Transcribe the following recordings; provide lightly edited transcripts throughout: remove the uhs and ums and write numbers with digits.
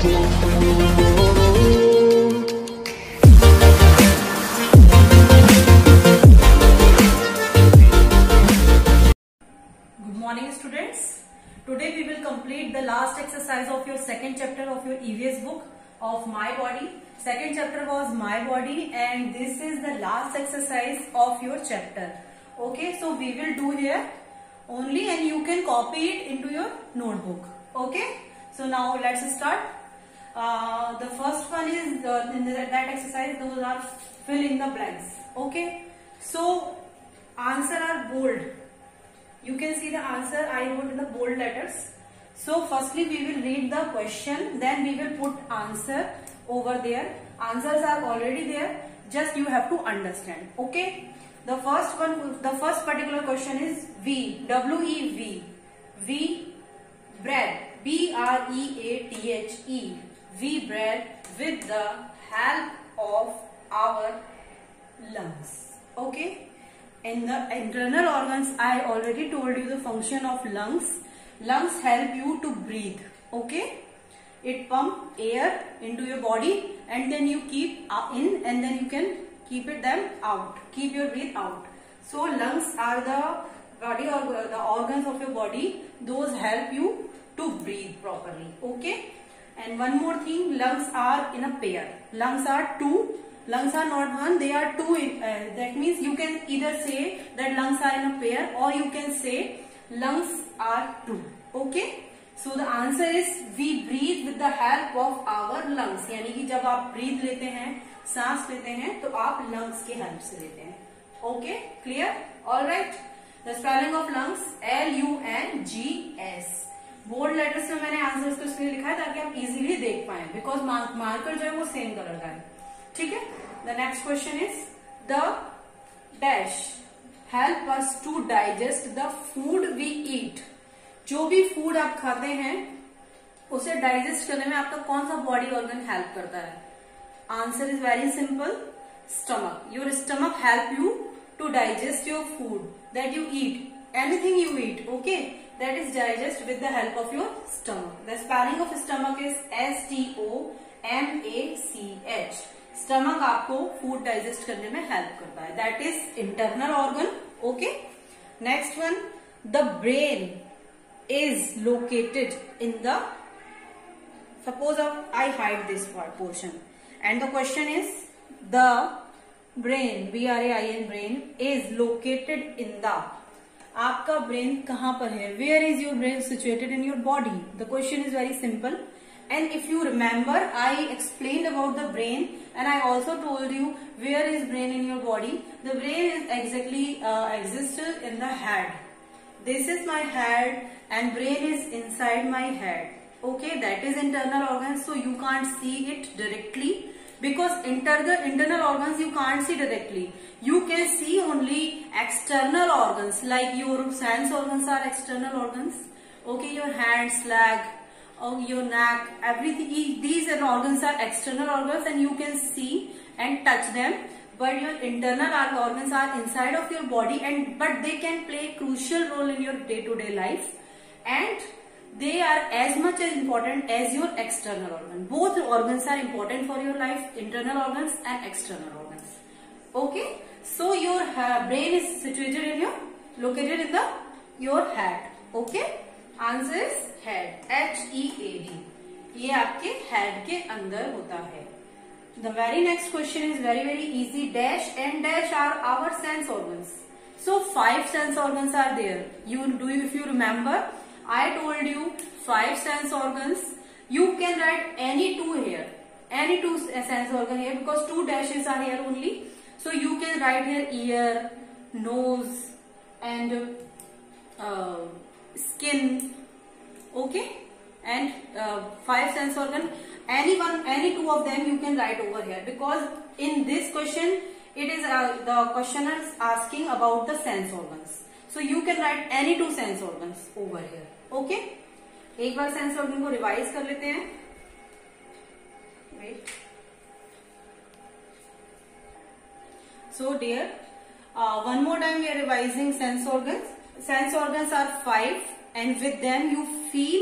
morning students. Today we will complete the last exercise of your second chapter of your EVS book of My Body. Second chapter was My Body and this is the last exercise of your chapter. Okay, so we will do here only and you can copy it into your notebook. Okay, so now let's start. The first one is in that exercise, those are fill in the blanks. Okay, so answer are bold. You can see the answer I wrote in the bold letters. So firstly we will read the question, then we will put answer over there. Answers are already there, just you have to understand. Okay, the first one, the first particular question is V, W-E-V, V, bread, B-R-E-A-T-H-E, V, bread, with the help of our lungs. Okay. In the internal organs, I already told you the function of lungs. Lungs help you to breathe. Okay, it pump air into your body and then you keep in and then you can keep it them out. Keep your breath out. So lungs are the body or the organs of your body. Those help you to breathe properly. Okay, and one more thing, lungs are in a pair. Lungs are two. Lungs are not one, they are two. That means you can either say that lungs are in a pair or you can say lungs are two. Okay, so the answer is we breathe with the help of our lungs. यानी कि जब आप breathe लेते हैं, सांस लेते हैं, तो आप lungs के help से लेते हैं. Okay, clear? All right. The spelling of lungs L-U-N-G-S. Bold letters में मैंने आंसर को इसलिए लिखा है ताकि आप इजीली देख पाए, बिकॉज मार्कर जो है वो सेम कलर का है. ठीक है. The next question is the dash help us to digest the food we eat. जो भी फूड आप खाते हैं उसे डाइजेस्ट करने में आपका कौन सा बॉडी ऑर्गन हेल्प करता है? Answer is very simple, stomach. Your stomach help you to digest your food that you eat. Anything you eat, okay, that is digest with the help of your stomach. The spelling of stomach is S-T-O-M-A-C-H. Stomach आपको food digest करने में help करता है. That is internal organ. Okay. Next one, the brain is located in the. Suppose I hide this portion, and the question is the brain, B-R-A-I-N, brain is located in the. आपका brain कहां पर है? Where is your brain situated in your body? The question is very simple. And if you remember, I explained about the brain and I also told you where is brain in your body. The brain is exactly existed in the head. This is my head and brain is inside my head. Okay, that is internal organ, so you can't see it directly because internal organs you can't see directly. You can see only external organs, like your sense organs are external organs. Okay, your hands, leg, or your neck, everything. These organs are external organs, and you can see and touch them. But your internal organs are inside of your body, but they can play a crucial role in your day-to-day life, and they are as much as important as your external organ. Both organs are important for your life, internal organs and external organs. Okay, so your brain is situated in located in your head. Okay, answer is head, H-E-A-D. ये आपके head के अंदर होता है. The very next question is very easy. Dash and dash are our sense organs. So 5 sense organs are there. If you remember, I told you 5 sense organs. You can write any 2 here, any 2 sense organ here because 2 dashes are here only. So you can write here ear, nose, and skin. Okay, and 5 sense organ. Any 2 of them you can write over here because in this question it is the questioner is asking about the sense organs. So you can write any 2 sense organs over here. Okay, एक बार sense organ को revise कर लेते हैं. Wait. So dear, one more time we are revising sense organs. Sense organs are 5 and with them you feel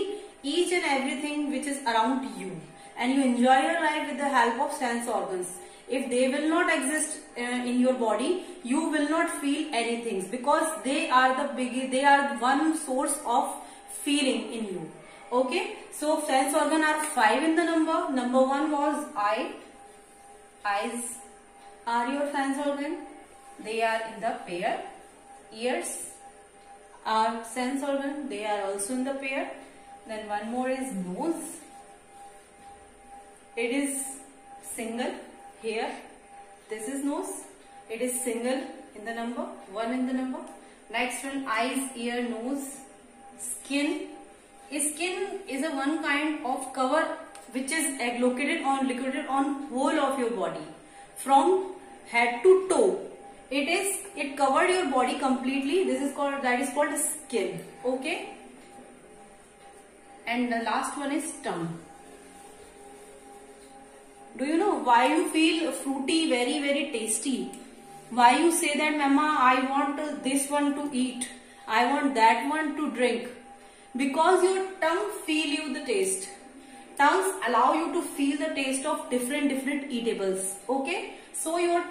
each and everything which is around you. and you enjoy your life with the help of sense organs. If they will not exist in your body, you will not feel anything, because they are one source of feeling in you. Okay, so sense organ are 5 in the number. Number 1 was eye. Eyes are your sense organ. They are in the pair. Ears are sense organ. They are also in the pair. Then one more is nose. It is single here. This is nose. It is single in the number. 1 in the number. Next one, eyes, ear, nose. Skin. Skin is a one kind of cover which is located on whole of your body, from head to toe. It covered your body completely. That is called skin. Okay. And the last one is tongue. Do you know why you feel fruity very, very tasty? Why you say that, Mama, I want this one to eat, I want that one to drink? Because your tongue feel you the taste. Tongues allow you to feel the taste of different eatables. Okay, so you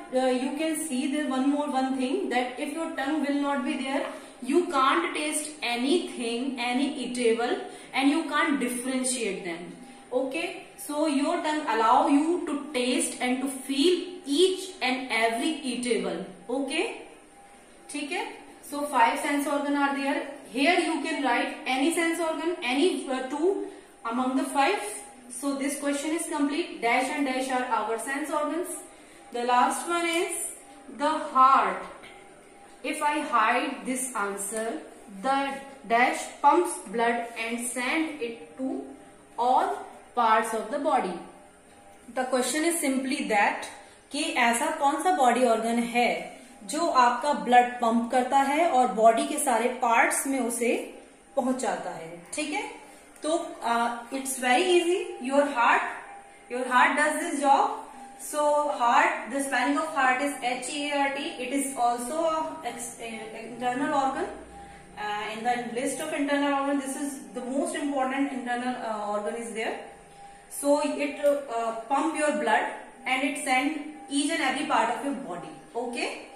can see there one thing, that if your tongue will not be there, you can't taste anything, any eatable, and you can't differentiate them. Okay, so your tongue allow you to taste and to feel each and every eatable. Okay, ठीक है? So 5 sense organ are there. Here you can write any sense organ, any 2 among the 5. So this question is complete. Dash and dash are our sense organs. The last one is the heart. If I hide this answer, the dash pumps blood and send it to all parts of the body. The question is simply that कि ऐसा कौन सा body organ है जो आपका blood pump करता है और बॉडी के सारे पार्ट्स में उसे पहुंचाता है. ठीक है, तो it's very easy. Your heart does this job. So heart, the spelling of heart is H-E-A-R-T. It is also an internal organ. In the list of internal organ, this is the most important internal organ is there. So it pump your blood and it send each and every part of your body. Okay.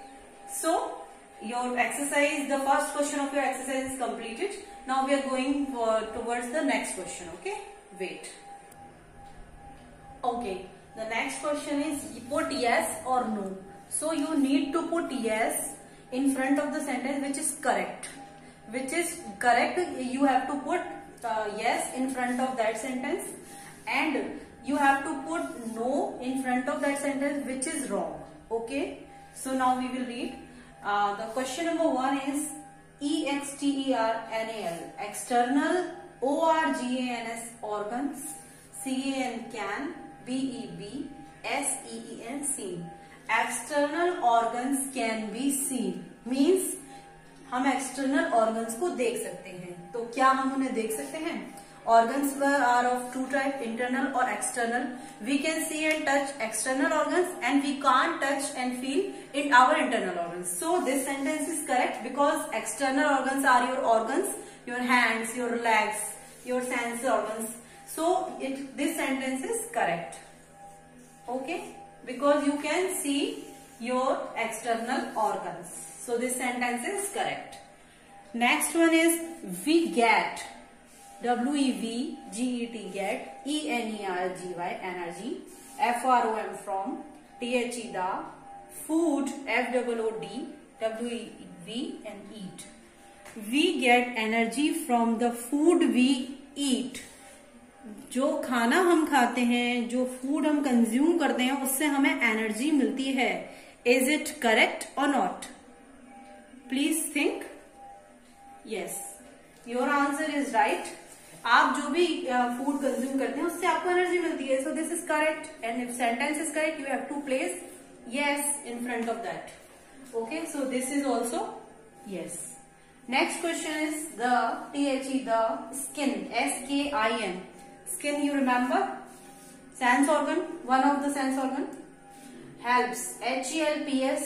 So your exercise, the first question of your exercise is completed. Now we are going towards the next question. Okay. Wait. Okay. The next question is put yes or no. So you need to put yes in front of the sentence which is correct. Which is correct, you have to put yes in front of that sentence, and you have to put no in front of that sentence which is wrong. Okay. So now we will read. The question number 1 is external, external, organs, organs, can, BEB, SEEN, seen. External organs can be seen. Means हम external organs को देख सकते हैं. तो क्या हम उन्हें देख सकते हैं? Organs are of 2 types, internal or external. We can see and touch external organs, and we can't touch and feel in our internal organs. So this sentence is correct because external organs are your organs, your hands, your legs, your sense organs. So this sentence is correct. Okay, because you can see your external organs. So this sentence is correct. Next one is we get, WEVGET, get, ENERGY, energy, FROM, from, THE, the, food, FOOD, WEV, and eat. We get energy from the food we eat. जो खाना हम खाते हैं, जो food हम consume करते हैं, उससे हमें एनर्जी मिलती है. इज इट करेक्ट और not? Please think. Yes, your answer is right. आप जो भी फूड कंज्यूम करते हैं उससे आपको एनर्जी मिलती है. So this is correct, and if sentence is correct you have to place yes in front of that. Okay, so this is also yes. Next question is the the skin, SKIN. Skin, you remember? Sense organ, one of the sense organ. Helps, HELPS,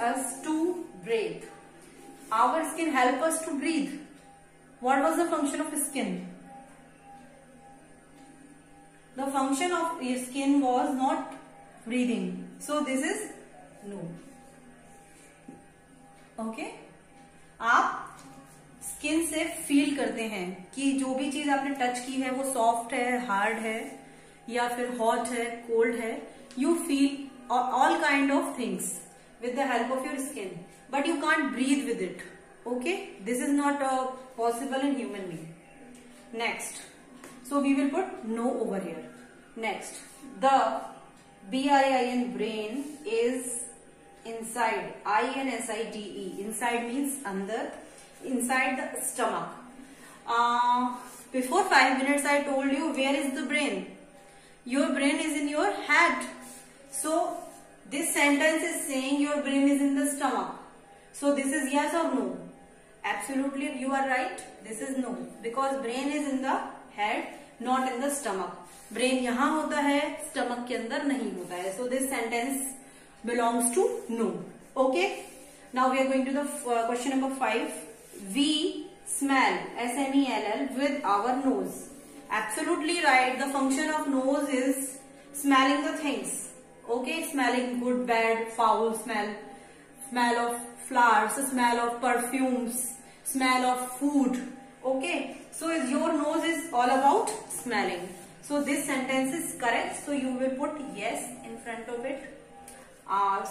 us to breathe. Our skin help us to breathe. What was the function of skin? The function of your skin was not breathing. So this is no. Okay? आप skin से feel करते हैं कि जो भी चीज आपने touch की है वो सॉफ्ट है, हार्ड है, या फिर हॉट है, कोल्ड है. You feel all kind of things with the help of your skin, but you can't breathe with it. Okay, this is not possible in human being. Next, so we will put no over here. Next, the brain, brain is inside, inside. Inside means under, inside the stomach. Before 5 minutes I told you where is the brain. Your brain is in your head. So this sentence is saying your brain is in the stomach. So this is yes or no? Absolutely, you are right. This is no, because brain is in the head, not in the stomach. Brain यहाँ होता है, stomach के अंदर नहीं होता है. So this sentence belongs to no. Okay. Now we are going to the question number 5. We smell, S-M-E-L-L, with our nose. Absolutely right. The function of nose is smelling the things. Okay, smelling good, bad, foul smell, smell of flowers, smell of perfumes, smell of food. Okay, so your nose is all about smelling. So this sentence is correct. So you will put yes in front of it.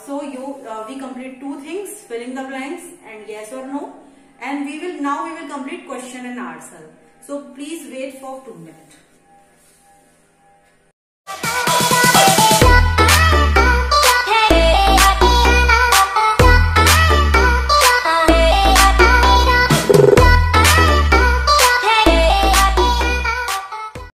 So we complete 2 things, filling the blanks and yes or no. And we will complete question and answer. So please wait for 2 minutes.